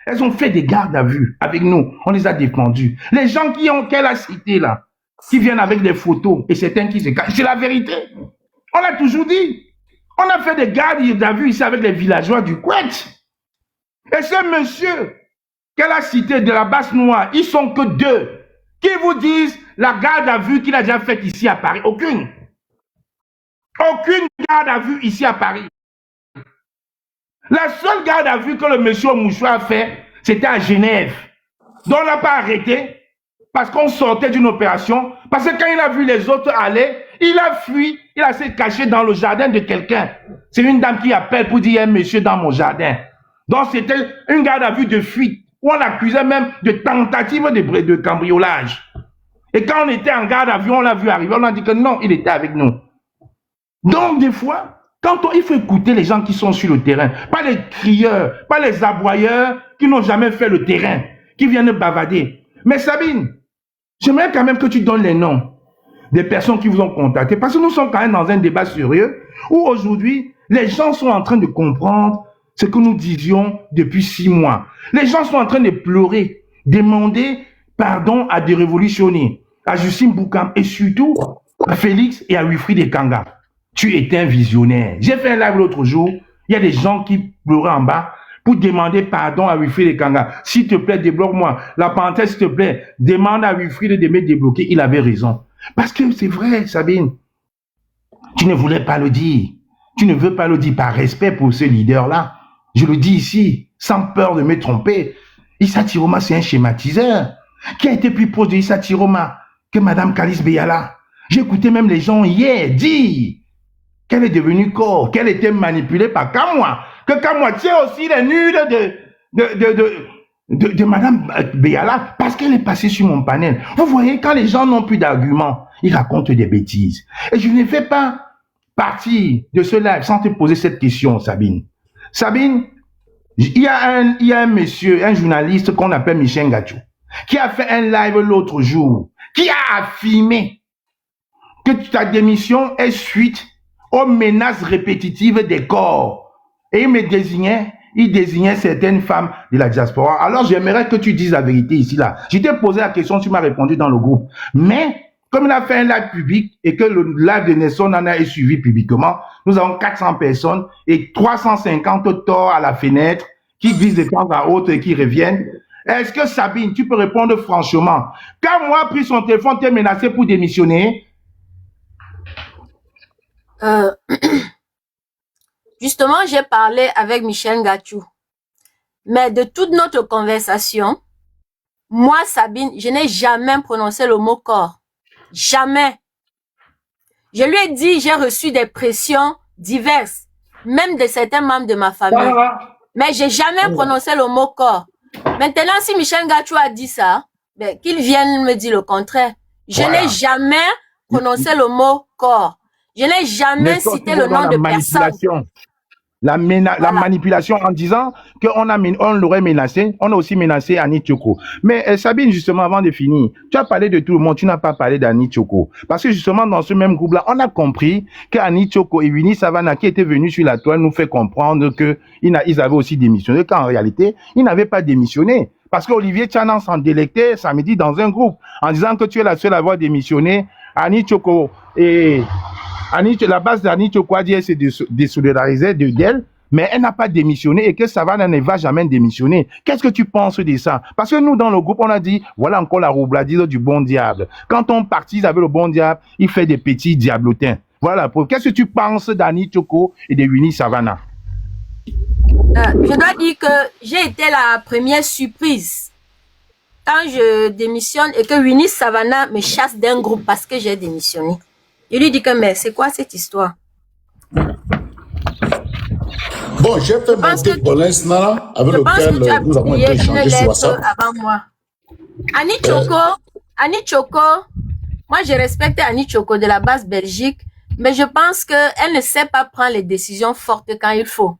Elles ont fait des gardes à vue avec nous. On les a défendus. Les gens qu'elle a cités là, qui viennent avec des photos et certains qui se cachent, c'est la vérité. On l'a toujours dit. On a fait des gardes à vue ici avec les villageois du Kouet. Et ce monsieur qu'elle a cité de la Basse Noire, ils sont que deux qui vous disent la garde à vue qu'il a déjà faite ici à Paris. Aucune. Aucune garde à vue ici à Paris. La seule garde à vue que le monsieur Mouchoua a fait, c'était à Genève. Donc on ne l'a pas arrêté parce qu'on sortait d'une opération. Parce que quand il a vu les autres aller, il a fui, il a s'est caché dans le jardin de quelqu'un. C'est une dame qui appelle pour dire il y a un monsieur dans mon jardin. Donc c'était une garde à vue de fuite où on l'accusait même de tentative de cambriolage. Et quand on était en garde à vue, on l'a vu arriver, on a dit que non, il était avec nous. Donc des fois, il faut écouter les gens qui sont sur le terrain, pas les crieurs, pas les aboyeurs qui n'ont jamais fait le terrain, qui viennent bavader. Mais Sabine, j'aimerais quand même que tu donnes les noms des personnes qui vous ont contacté, parce que nous sommes quand même dans un débat sérieux où aujourd'hui, les gens sont en train de comprendre ce que nous disions depuis 6 mois. Les gens sont en train de pleurer, demander pardon à des révolutionnaires, à Justine Boukam et surtout à Félix et à Wilfried Ekanga. Tu étais un visionnaire. J'ai fait un live l'autre jour, il y a des gens qui pleuraient en bas pour demander pardon à Wilfried Ekanga. S'il te plaît, débloque-moi. La parenthèse, s'il te plaît, demande à Wilfried de me débloquer. Il avait raison. Parce que c'est vrai, Sabine. Tu ne voulais pas le dire. Tu ne veux pas le dire par respect pour ce leader-là. Je le dis ici, sans peur de me tromper. Issa Tiroma, c'est un schématiseur. Qui a été plus proche de Issa Tiroma que Madame Kalice Beyala? J'ai écouté même les gens hier dire qu'elle est devenue corps, qu'elle était manipulée par Kamwa, que Kamwa tient aussi les nuls de Madame Beyala parce qu'elle est passée sur mon panel. Vous voyez, quand les gens n'ont plus d'arguments, ils racontent des bêtises. Et je ne fais pas partie de ce live sans te poser cette question, Sabine. Sabine, il y a un monsieur, un journaliste qu'on appelle Michel Gachou, qui a fait un live l'autre jour, qui a affirmé que ta démission est suite aux menaces répétitives des corps. Et il désignait certaines femmes de la diaspora. Alors j'aimerais que tu dises la vérité ici, là. Je t'ai posé la question, tu m'as répondu dans le groupe. Mais, comme il a fait un live public et que le live de Nelson Nana est suivi publiquement, nous avons 400 personnes et 350 torts à la fenêtre qui visent de temps à autre et qui reviennent. Est-ce que Sabine, tu peux répondre franchement? Quand moi a pris son téléphone, t'es menacé pour démissionner? Justement, j'ai parlé avec Michel Gachou. Mais de toute notre conversation, moi, Sabine, je n'ai jamais prononcé le mot corps. Jamais. Je lui ai dit, j'ai reçu des pressions diverses, même de certains membres de ma famille. Mais j'ai jamais prononcé le mot corps. Maintenant, si Michel Gachou a dit ça, ben, qu'il vienne me dire le contraire. Je n'ai jamais prononcé le mot corps. Je n'ai jamais cité le nom de personne. La manipulation en disant qu'on l'aurait menacé, on a aussi menacé Annie Tchoko. Mais Sabine, justement, avant de finir, tu as parlé de tout le monde, tu n'as pas parlé d'Annie Tchoko. Parce que justement, dans ce même groupe-là, on a compris qu'Annie Tchoko et Winnie Savannah, qui étaient venus sur la toile, nous fait comprendre qu'ils avaient aussi démissionné, qu'en réalité, ils n'avaient pas démissionné. Parce qu'Olivier Tchanan s'en délectait samedi dans un groupe, en disant que tu es la seule à avoir démissionné. Annie Tchoko et la base d'Annie Tchoko a dit qu'elle s'est désolidarisée d'elle, mais elle n'a pas démissionné et que Savannah ne va jamais démissionner. Qu'est-ce que tu penses de ça? Parce que nous, dans le groupe, on a dit, voilà encore la roubladise du bon diable. Quand on partise avec le bon diable, il fait des petits diablotins. Voilà la preuve. Qu'est-ce que tu penses d'Annie Tchoko et de Winnie Savannah? Je dois dire que j'ai été la première surprise quand je démissionne et que Winnie Savannah me chasse d'un groupe parce que j'ai démissionné. Je lui dis que, mais c'est quoi cette histoire? Bon, j'ai fait monter Collins Nana avec lequel nous avons été échangés sur WhatsApp. Avant moi. Annie Tchoko, moi je respecte Annie Tchoko de la base Belgique, mais je pense qu'elle ne sait pas prendre les décisions fortes quand il faut.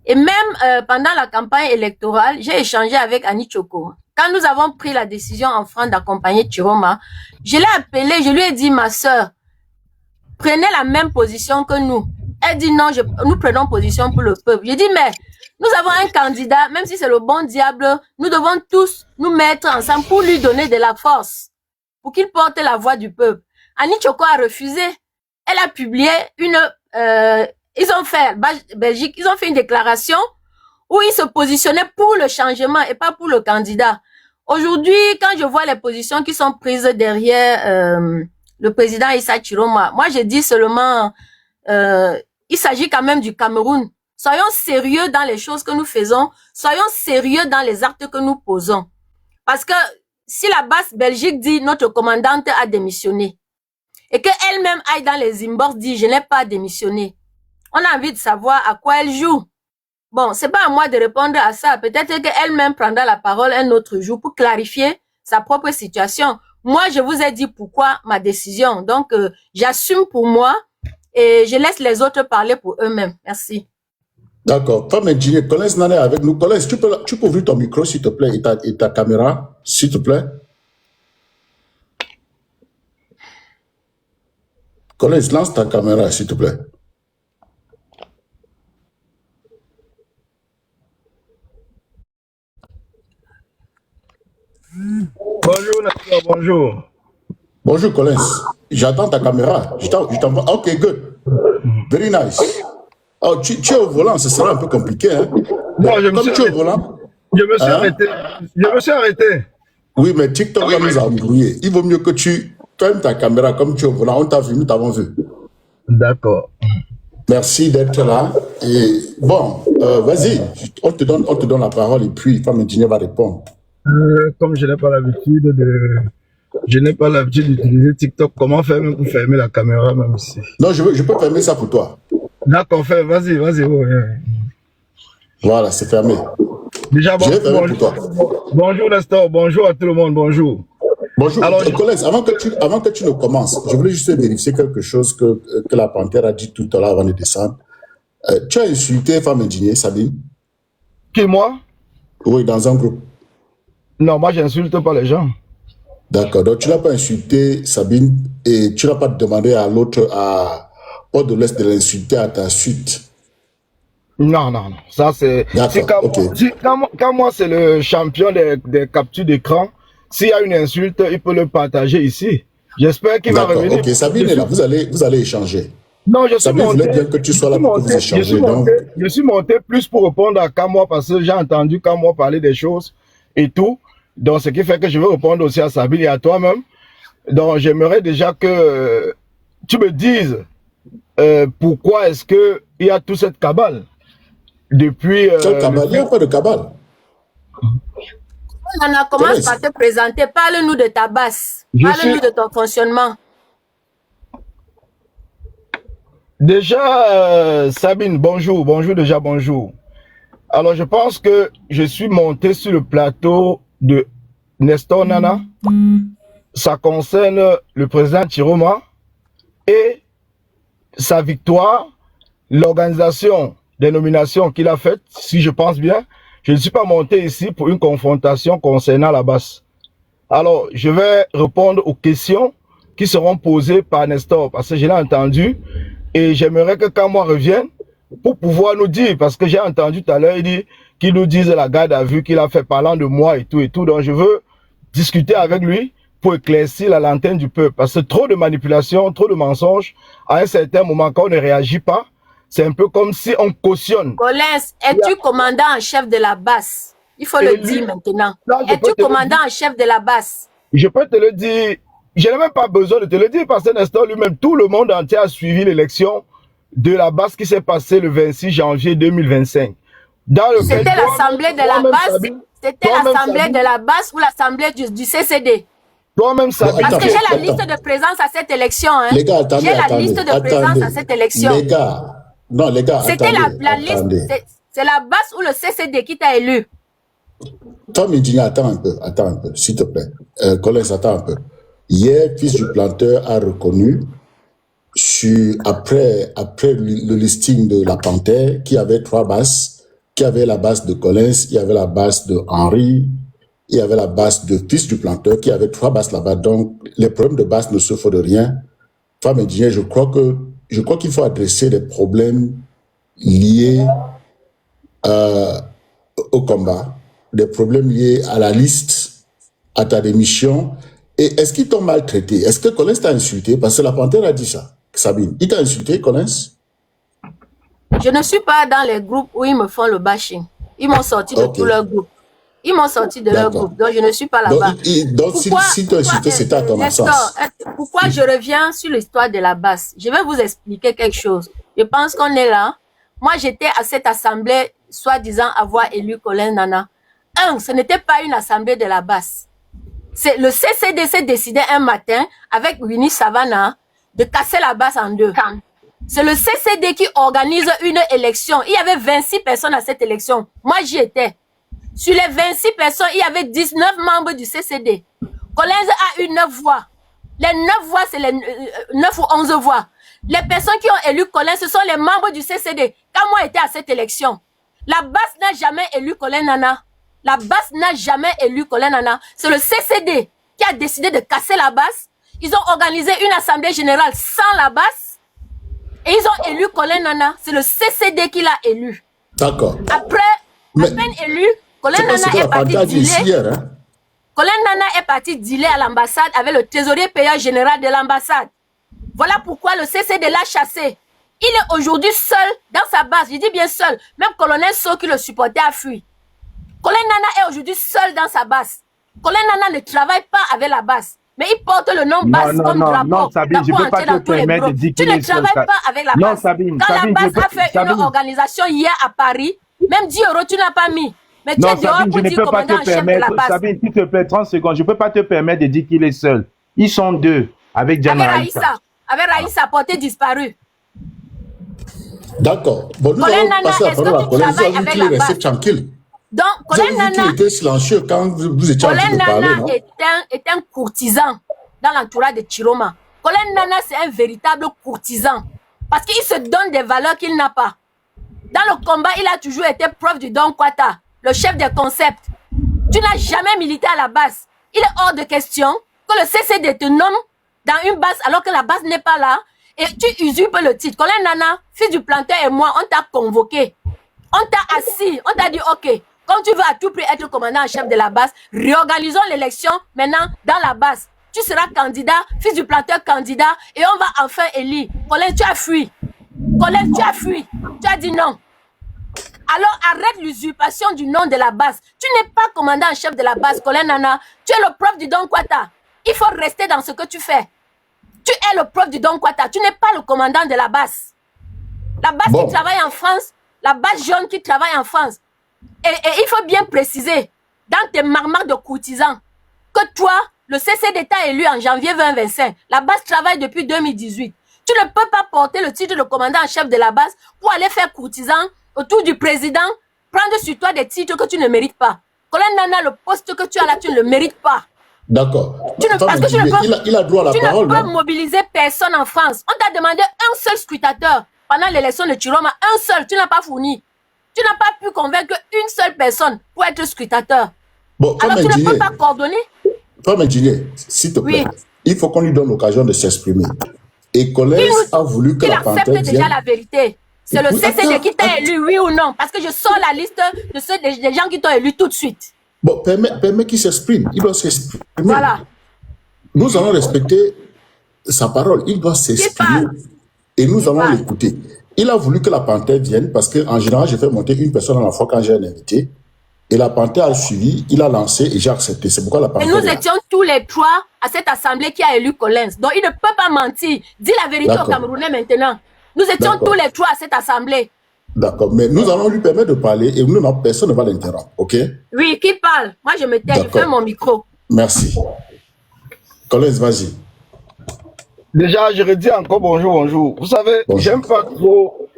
Et même pendant la campagne électorale, j'ai échangé avec Annie Tchoko. Quand nous avons pris la décision en France d'accompagner Tiroma, je l'ai appelée, je lui ai dit, ma sœur, prenez la même position que nous. Elle dit non, nous prenons position pour le peuple. Je dis, mais Nous avons un candidat, même si c'est le bon diable, nous devons tous nous mettre ensemble pour lui donner de la force, pour qu'il porte la voix du peuple. Annie Tchoko a refusé. Elle a publié Belgique, ils ont fait une déclaration où ils se positionnaient pour le changement et pas pour le candidat. Aujourd'hui, quand je vois les positions qui sont prises derrière le président Issa Chiroma, moi je dis seulement, il s'agit quand même du Cameroun. Soyons sérieux dans les choses que nous faisons, soyons sérieux dans les actes que nous posons. Parce que si la base Belgique dit notre commandante a démissionné, et qu'elle-même aille dans les inbox dit je n'ai pas démissionné, on a envie de savoir à quoi elle joue. Bon, c'est pas à moi de répondre à ça. Peut-être qu'elle-même prendra la parole un autre jour pour clarifier sa propre situation. Moi, je vous ai dit pourquoi ma décision. Donc, j'assume pour moi et je laisse les autres parler pour eux-mêmes. Merci. D'accord. Femme ingénieure, Collins Nane est avec nous. Collins, tu peux ouvrir ton micro, s'il te plaît, et ta caméra, s'il te plaît. Collins, lance ta caméra, s'il te plaît. Bonjour, Nestor, bonjour. Bonjour, Collins. J'attends ta caméra. Je t'envoie. Ok, good. Very nice. Oh, tu es au volant, ce sera un peu compliqué. Hein? Non, Comme tu es au volant. Je me suis arrêté. Je me suis arrêté. Oui, mais TikTok va nous embrouiller. Il vaut mieux que tu fermes ta caméra comme tu es au volant. On t'a vu, nous t'avons vu. D'accord. Merci d'être là. Et bon, vas-y, on te donne la parole et puis Femme Ingénieure va répondre. Comme je n'ai pas l'habitude d'utiliser TikTok, comment faire même pour fermer la caméra même ici? Non, je peux fermer ça pour toi. D'accord, vas-y. Voilà, c'est fermé. Déjà, bonjour Nestor, bonjour à tout le monde, bonjour. Bonjour. Alors, Collins, avant que tu ne commences, je voulais juste vérifier quelque chose que la Panthère a dit tout à l'heure avant de descendre. Tu as insulté Femme Ingénieure, Sabine? Qui, moi? Oui, dans un groupe. Non, moi, j'insulte pas les gens. D'accord. Donc, tu n'as pas insulté Sabine et tu n'as pas demandé à l'autre, à Port de l'Est, de l'insulter à ta suite. Non. Ça, c'est... Quand moi, c'est le champion des captures d'écran, s'il y a une insulte, il peut le partager ici. J'espère qu'il va revenir. Ok, Sabine est là. Vous allez échanger. Non, je suis Sabine monté. voulait bien que tu sois là pour que vous échangez. Je suis monté plus pour répondre à Kamwa parce que j'ai entendu Kamwa parler des choses et tout. Donc, ce qui fait que je veux répondre aussi à Sabine et à toi-même. Donc, j'aimerais déjà que tu me dises pourquoi est-ce qu'il y a toute cette cabale depuis... Quelle cabale? Il n'y a pas de cabale. On commence par te présenter. Parle-nous de ta base. Parle-nous de ton fonctionnement. Déjà, Sabine, bonjour déjà, bonjour. Alors, je pense que je suis monté sur le plateau de Nestor Nana. Ça concerne le président Chiroma et sa victoire, l'organisation des nominations qu'il a faites, si je pense bien. Je ne suis pas monté ici pour une confrontation concernant la base. Alors, je vais répondre aux questions qui seront posées par Nestor, parce que je l'ai entendu, et j'aimerais que quand moi revienne, pour pouvoir nous dire, parce que j'ai entendu tout à l'heure, il dit qu'il nous dise la garde à vue qu'il a fait parlant de moi et tout, donc je veux discuter avec lui pour éclaircir la lanterne du peuple, parce que trop de manipulations, trop de mensonges, à un certain moment, quand on ne réagit pas, c'est un peu comme si on cautionne. Collins, es-tu commandant en chef de la base? Il faut le dire maintenant. Es-tu commandant en chef de la base? Je peux te le dire. Je n'ai même pas besoin de te le dire parce que Nestor lui-même, tout le monde entier a suivi l'élection de la base qui s'est passée le 26 janvier 2025. C'était l'assemblée de la base. C'était l'assemblée de la base ou l'assemblée du CCD? Toi-même, Sabine. Parce que j'ai la liste de présence à cette élection. Hein. Les gars, attendez. J'ai la liste de présence à cette élection. Les gars. Non, les gars, c'était la liste, c'est la base ou le CCD qui t'a élu. Tom Ingénieur, attends un peu, s'il te plaît. Collins, attends un peu. Hier, Fils du Planteur a reconnu, après le listing de la Panthère, qu'il y avait 3 bases, qu'il y avait la base de Collins, il y avait la base de Henri, il y avait la base de Fils du Planteur, qu'il y avait 3 bases là-bas. Donc, les problèmes de base ne souffrent de rien. Femme Ingénieur, je crois qu'il faut adresser les problèmes liés euh, au combat, des problèmes liés à la liste, à ta démission. Et est-ce qu'ils t'ont maltraité? Est-ce que Collins t'a insulté? Parce que la panthère a dit ça, Sabine. Il t'a insulté, Collins? Je ne suis pas dans les groupes où ils me font le bashing. Ils m'ont sorti de tout leur groupe. Ils m'ont sorti de leur groupe, donc je ne suis pas là-bas. Donc si tu as insulté, c'était à ton absence. Pourquoi je reviens sur l'histoire de la basse? Je vais vous expliquer quelque chose. Je pense qu'on est là. Moi, j'étais à cette assemblée, soi-disant avoir élu Colin Nana. Ce n'était pas une assemblée de la basse. C'est le CCDC décidait un matin, avec Winnie Savannah, de casser la basse en deux. C'est le CCD qui organise une élection. Il y avait 26 personnes à cette élection. Moi, j'y étais. Sur les 26 personnes, il y avait 19 membres du CCD. Collins a eu 9 voix. Les 9 voix, c'est les 9 ou 11 voix. Les personnes qui ont élu Collins, ce sont les membres du CCD. Quand moi j'étais à cette élection, la basse n'a jamais élu Colin Nana. La basse n'a jamais élu Colin Nana. C'est le CCD qui a décidé de casser la basse. Ils ont organisé une assemblée générale sans la basse. Et ils ont élu Colin Nana. C'est le CCD qui l'a élu. D'accord. Après, à peine élu, Colin Nana est parti dealer. Colin Nana est parti dealer à l'ambassade avec le trésorier payeur général de l'ambassade. Voilà pourquoi le CCD l'a chassé. Il est aujourd'hui seul dans sa base. Je dis bien seul. Même colonel So qui le supportait a fui. Colin Nana est aujourd'hui seul dans sa base. Colin Nana ne travaille pas avec la base. Mais il porte le nom base comme drapeau. Non, Sabine, je ne peux pas te permettre de dire qu'il est seul. Tu ne travailles pas avec la base. Non, Sabine, quand la base a fait une organisation hier à Paris, même 10 euros, tu n'as pas mis. Mais non, Sabine, je ne peux pas te permettre. Sabine, s'il te plaît, 30 secondes. Je ne peux pas te permettre de dire qu'il est seul. Ils sont deux avec Diana Raïssa. Avec Raïssa, porté disparu. D'accord. Bon, nous allons passer la parole à Colin. Vous avez dit qu'il est resté tranquille. Donc, Colin Nana était silencieux quand vous étiez en train de parler, non? est un courtisan dans l'entourage de Chiroma. Colin Nana, c'est un véritable courtisan. Parce qu'il se donne des valeurs qu'il n'a pas. Dans le combat, il a toujours été prof du Don Kwata, le chef des concepts. Tu n'as jamais milité à la base. Il est hors de question que le CCD te nomme dans une base alors que la base n'est pas là et tu usurpes le titre. Colin Nana, fils du planteur et moi, on t'a convoqué. On t'a assis, on t'a dit, ok, comme tu veux à tout prix être commandant en chef de la base, réorganisons l'élection maintenant dans la base. Tu seras candidat, fils du planteur candidat, et on va enfin élire. Colin, tu as fui. Colin, tu as fui. Tu as dit non. Alors arrête l'usurpation du nom de la base. Tu n'es pas commandant en chef de la base, Colin Nana. Tu es le prof du Don Kwata. Il faut rester dans ce que tu fais. Tu es le prof du Don Kwata. Tu n'es pas le commandant de la base. La base qui travaille en France, la base jaune qui travaille en France. Et il faut bien préciser, dans tes marmares de courtisans, que toi, le CCD t'a élu en janvier 2025. La base travaille depuis 2018. Tu ne peux pas porter le titre de commandant en chef de la base pour aller faire courtisan autour du président, prendre sur toi des titres que tu ne mérites pas. Colin Nana, le poste que tu as là, tu ne le mérites pas. D'accord. Parce que il a droit à la parole. Tu ne peux mobiliser personne en France. On t'a demandé un seul scrutateur pendant l'élection de Chiroma. Un seul, tu n'as pas fourni. Tu n'as pas pu convaincre une seule personne pour être scrutateur. Bon, alors tu ne peux pas coordonner. Femme ingénieur, s'il te plaît, il faut qu'on lui donne l'occasion de s'exprimer. Et Colin a voulu que la panthère vienne. Il accepte déjà la vérité. C'est le CCD qui t'a élu, oui ou non? Parce que je sors la liste de ceux des gens qui t'ont élu tout de suite. Bon, permets qu'il s'exprime. Il doit s'exprimer. Voilà. Nous allons respecter sa parole. Il doit s'exprimer. Et nous allons l'écouter. Il a voulu que la panthère vienne parce qu'en général, je fais monter une personne à la fois quand j'ai un invité. Et la panthère a suivi, il a lancé et j'ai accepté. C'est pourquoi la panthère. Et nous étions tous les trois à cette assemblée qui a élu Collins. Donc il ne peut pas mentir. Dis la vérité aux Camerounais maintenant. Nous étions tous les trois à cette assemblée. D'accord, mais nous allons lui permettre de parler et nous, personne ne va l'interrompre, ok? Oui, qui parle? Moi, je me tais, je fais mon micro. Merci. Collins, vas-y. Déjà, je redis encore bonjour. Vous savez, j'aime pas trop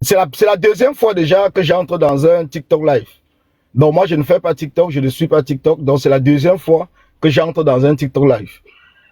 c'est la deuxième fois déjà que j'entre dans un TikTok live. Donc moi, je ne fais pas TikTok, je ne suis pas TikTok, donc c'est la deuxième fois que j'entre dans un TikTok live.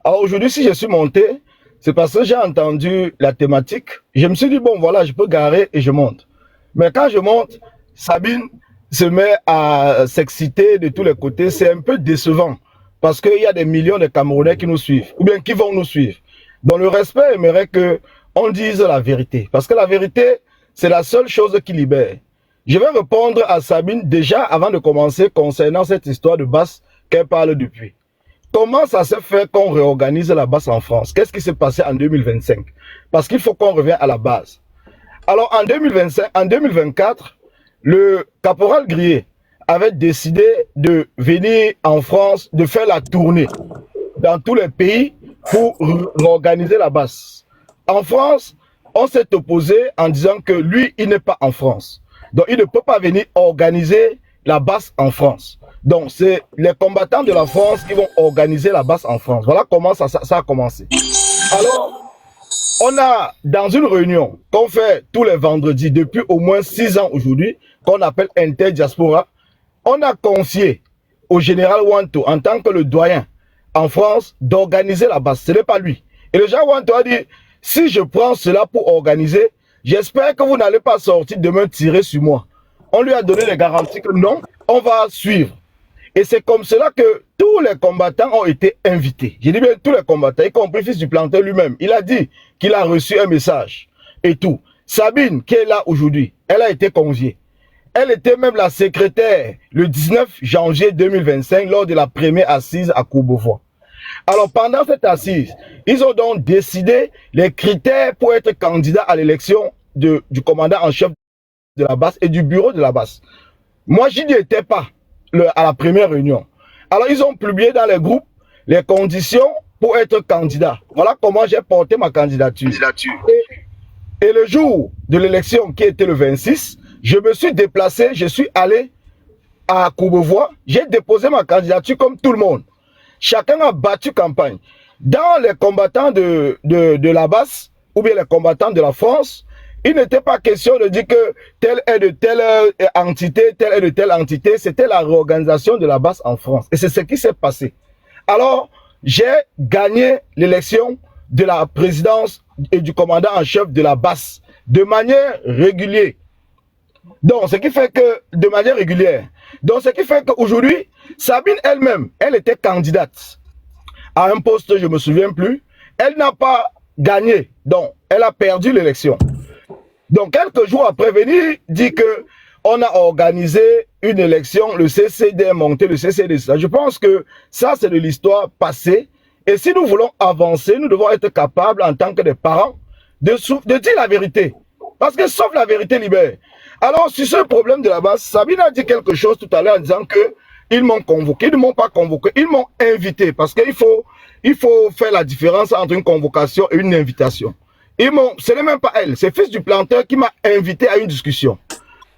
Alors aujourd'hui, si je suis monté, c'est parce que j'ai entendu la thématique. Je me suis dit, bon voilà, je peux garer et je monte. Mais quand je monte, Sabine se met à s'exciter de tous les côtés. C'est un peu décevant parce qu'il y a des millions de Camerounais qui nous suivent ou bien qui vont nous suivre. Dans le respect, j'aimerais que on dise la vérité. Parce que la vérité, c'est la seule chose qui libère. Je vais répondre à Sabine déjà avant de commencer concernant cette histoire de basse qu'elle parle depuis. Comment ça s'est fait qu'on réorganise la basse en France? Qu'est-ce qui s'est passé en 2025? Parce qu'il faut qu'on revienne à la base. Alors en 2025, en 2024, le caporal Grier avait décidé de venir en France, de faire la tournée dans tous les pays pour réorganiser la basse. En France, on s'est opposé en disant que lui, il n'est pas en France. Donc il ne peut pas venir organiser la basse en France. Donc c'est les combattants de la France qui vont organiser la basse en France. Voilà comment ça a commencé. Alors, on a, dans une réunion qu'on fait tous les vendredis depuis au moins 6 ans aujourd'hui, qu'on appelle Interdiaspora, on a confié au général Wanto, en tant que le doyen en France, d'organiser la basse. Ce n'est pas lui. Et le général Wanto a dit, si je prends cela pour organiser, j'espère que vous n'allez pas sortir demain tirer sur moi. On lui a donné les garanties que non, on va suivre. Et c'est comme cela que tous les combattants ont été invités. J'ai dit bien tous les combattants, y compris fils du planteur lui-même. Il a dit qu'il a reçu un message et tout. Sabine, qui est là aujourd'hui, elle a été conviée. Elle était même la secrétaire le 19 janvier 2025 lors de la première assise à Courbevoie. Alors pendant cette assise, ils ont donc décidé les critères pour être candidat à l'élection du commandant en chef de la basse et du bureau de la basse. Moi, j'y étais pas à la première réunion. Alors ils ont publié dans les groupes les conditions pour être candidat. Voilà comment j'ai porté ma candidature. Et le jour de l'élection qui était le 26, je me suis déplacé, je suis allé à Courbevoie, j'ai déposé ma candidature comme tout le monde. Chacun a battu campagne. Dans les combattants de la basse, ou bien les combattants de la France, il n'était pas question de dire que telle est de telle entité, telle est de telle entité. C'était la réorganisation de la basse en France. Et c'est ce qui s'est passé. Alors, j'ai gagné l'élection de la présidence et du commandant en chef de la basse de manière régulière. Donc, ce qui fait que, de manière régulière. Donc, ce qui fait qu'aujourd'hui, Sabine elle-même, elle était candidate à un poste, je ne me souviens plus. Elle n'a pas gagné. Donc, elle a perdu l'élection. Donc, quelques jours après, venir dit que on a organisé une élection, le CCD est monté, le CCD. Je pense que ça, c'est de l'histoire passée. Et si nous voulons avancer, nous devons être capables, en tant que des parents, de dire la vérité. Parce que sauf la vérité libère. Alors, sur ce problème de la base, Sabine a dit quelque chose tout à l'heure en disant que ils m'ont convoqué. Ils ne m'ont pas convoqué, ils m'ont invité. Parce qu'il faut faire la différence entre une convocation et une invitation. Ce n'est même pas elle, c'est fils du planteur qui m'a invité à une discussion.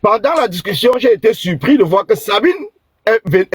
Pendant la discussion, j'ai été surpris de voir que Sabine est